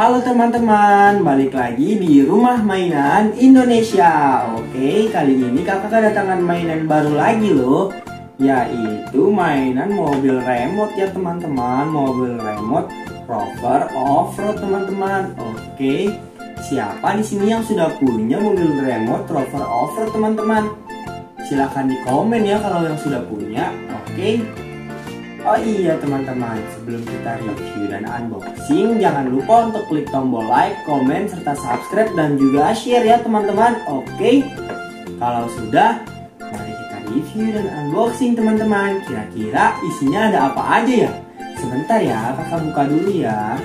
Halo teman-teman, balik lagi di Rumah Mainan Indonesia. Oke, kali ini kakak kedatangan mainan baru lagi loh, yaitu mainan mobil remote ya teman-teman. Mobil remote Rover Off-Road teman-teman. Oke, siapa di sini yang sudah punya mobil remote Rover Off-Road teman-teman? Silahkan di komen ya kalau yang sudah punya. Oke. Oh iya teman-teman, sebelum kita review dan unboxing, jangan lupa untuk klik tombol like, komen, serta subscribe dan juga share ya teman-teman. Oke, kalau sudah, mari kita review dan unboxing teman-teman. Kira-kira isinya ada apa aja ya? Sebentar ya, kakak buka dulu ya.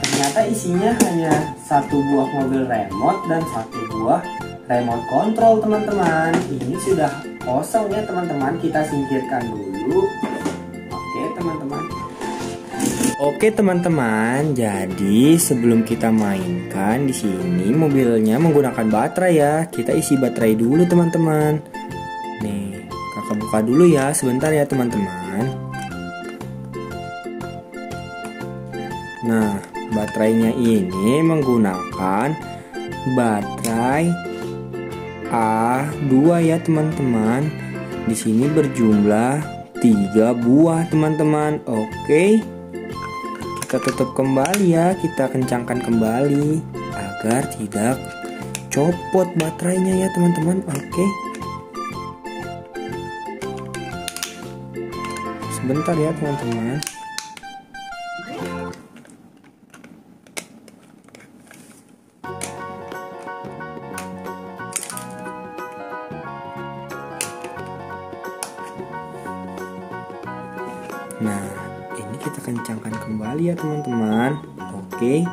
Ternyata isinya hanya satu buah mobil remote dan satu buah remote control teman-teman. Ini sudah kosong ya teman-teman, kita singkirkan dulu. Oke teman-teman, jadi sebelum kita mainkan di sini mobilnya menggunakan baterai ya. Kita isi baterai dulu teman-teman. Nih, kakak buka dulu ya, sebentar ya teman-teman. Nah, baterainya ini menggunakan baterai A2 ya teman-teman. Di sini berjumlah 3 buah teman-teman. Oke. Kita tutup kembali ya, kita kencangkan kembali agar tidak copot baterainya ya teman-teman. Oke. Sebentar ya teman-teman. Nah, ini kita kencangkan kembali ya teman-teman. Oke.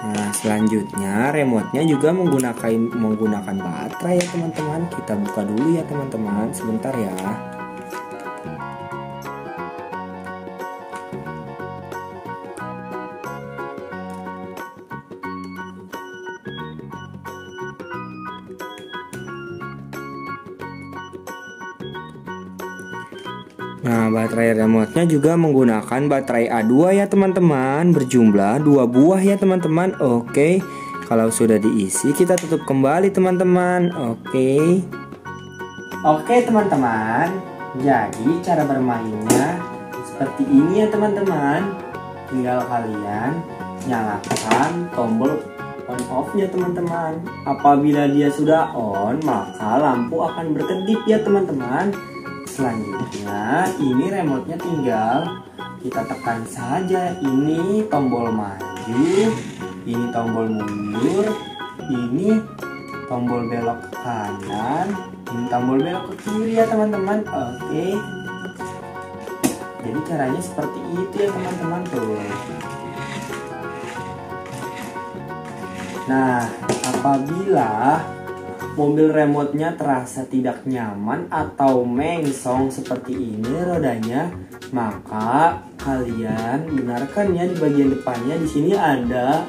Nah, selanjutnya remote-nya juga menggunakan baterai ya teman-teman. Kita buka dulu ya teman-teman, sebentar ya. Nah, baterai remote-nya juga menggunakan baterai A2 ya teman-teman, berjumlah 2 buah ya teman-teman. Oke, kalau sudah diisi kita tutup kembali teman-teman. Oke teman-teman, jadi cara bermainnya seperti ini ya teman-teman. Tinggal kalian nyalakan tombol on off-nya teman-teman. Apabila dia sudah on, maka lampu akan berkedip ya teman-teman. Selanjutnya ini remote-nya tinggal kita tekan saja. Ini tombol maju, ini tombol mundur, ini tombol belok ke kanan, ini tombol belok ke kiri ya teman-teman. Oke. Jadi caranya seperti itu ya teman-teman tuh. Nah, apabila mobil remote-nya terasa tidak nyaman atau mengsong seperti ini rodanya, maka kalian benarkan ya di bagian depannya di sini ada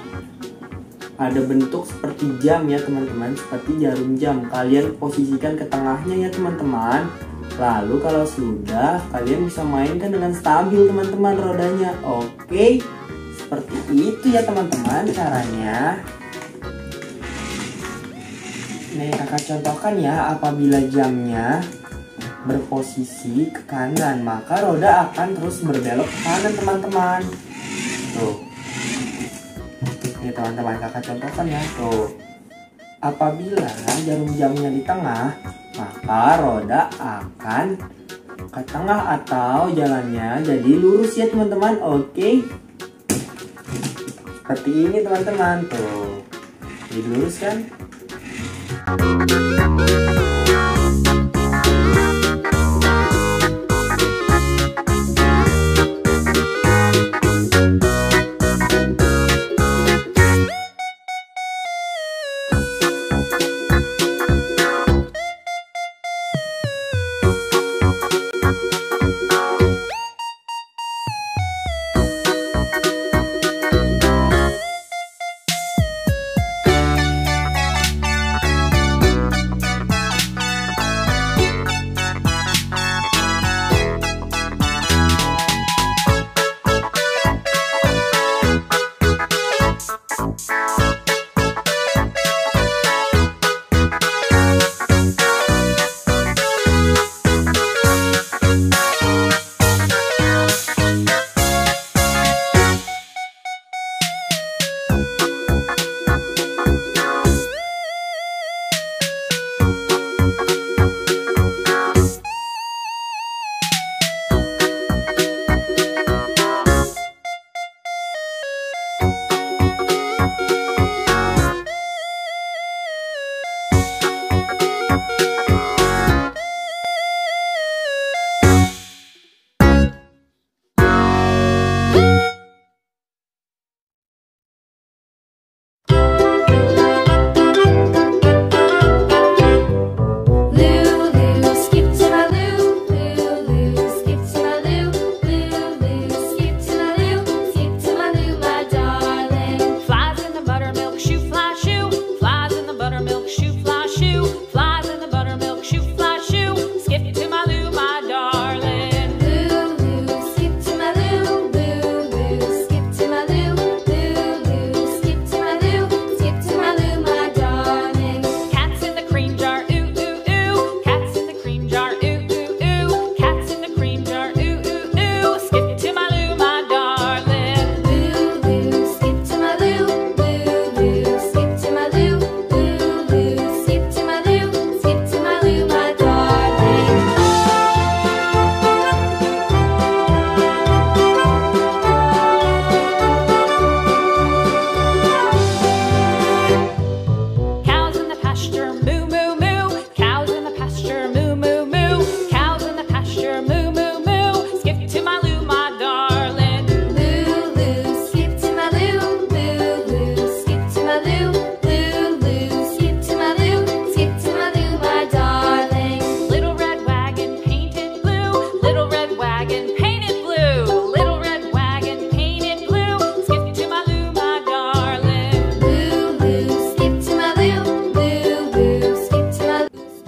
bentuk seperti jam ya teman-teman, seperti jarum jam. Kalian posisikan ke tengahnya ya teman-teman. Lalu kalau sudah, kalian bisa mainkan dengan stabil teman-teman rodanya. Oke, seperti itu ya teman-teman caranya. Nih kakak contohkan ya, apabila jamnya berposisi ke kanan, maka roda akan terus berbelok ke kanan teman-teman. Tuh. Nih teman-teman, kakak contohkan ya. Tuh. Apabila jarum jamnya di tengah, maka roda akan ke tengah atau jalannya jadi lurus ya teman-teman. Oke. Seperti ini teman-teman. Tuh. Jadi lurus kan?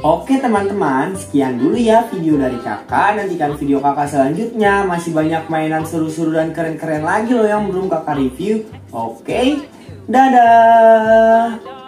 Oke teman-teman, sekian dulu ya video dari kakak. Nantikan video kakak selanjutnya. Masih banyak mainan seru-seru dan keren-keren lagi loh yang belum kakak review. Oke, dadah.